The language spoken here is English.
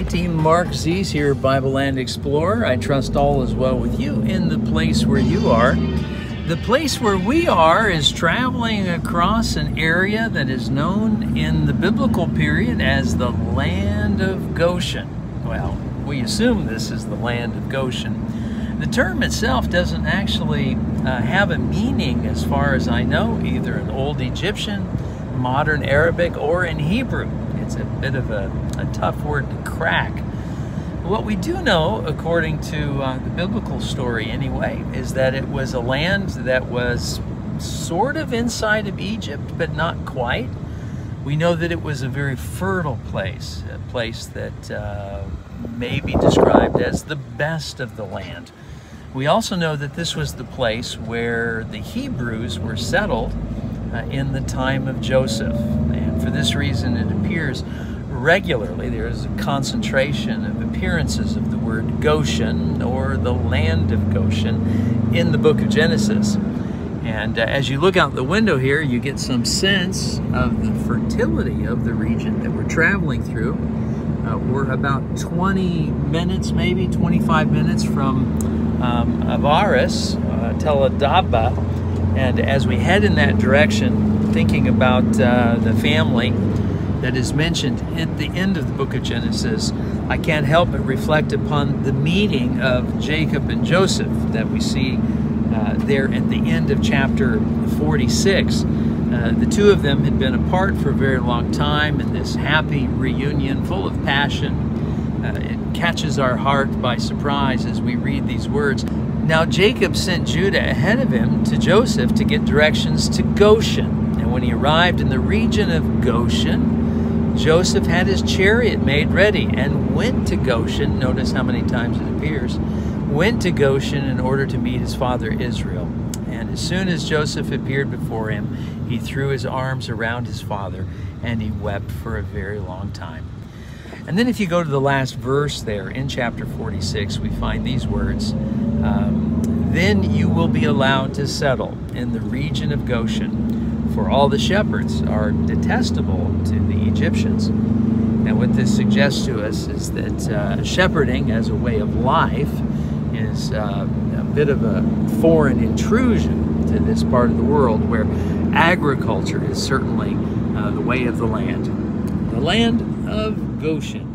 Team Mark Z's here, Bible Land Explorer. I trust all is well with you in the place where you are. The place where we are is traveling across an area that is known in the biblical period as the land of Goshen. Well, we assume this is the land of Goshen. The term itself doesn't actually have a meaning as far as I know, either in Old Egyptian, modern Arabic, or in Hebrew. It's a bit of a tough word to crack. What we do know, according to the biblical story anyway, is that it was a land that was sort of inside of Egypt, but not quite. We know that it was a very fertile place, a place that may be described as the best of the land. We also know that this was the place where the Hebrews were settled in the time of Joseph. And for this reason, it appears regularly, there is a concentration of appearances of the word Goshen, or the land of Goshen, in the book of Genesis. And as you look out the window here, you get some sense of the fertility of the region that we're traveling through. We're about 20 minutes, maybe 25 minutes from Avaris, Tel Adaba. And as we head in that direction, thinking about the family that is mentioned at the end of the book of Genesis, I can't help but reflect upon the meeting of Jacob and Joseph that we see there at the end of chapter 46. The two of them had been apart for a very long time, and this happy reunion full of passion, it catches our heart by surprise as we read these words. Now Jacob sent Judah ahead of him to Joseph to get directions to Goshen. And when he arrived in the region of Goshen, Joseph had his chariot made ready and went to Goshen. Notice how many times it appears. Went to Goshen in order to meet his father Israel. And as soon as Joseph appeared before him, he threw his arms around his father and he wept for a very long time. And then if you go to the last verse there in chapter 46, we find these words, then you will be allowed to settle in the region of Goshen, for all the shepherds are detestable to the Egyptians. And what this suggests to us is that shepherding as a way of life is a bit of a foreign intrusion to this part of the world, where agriculture is certainly the way of the land of Goshen.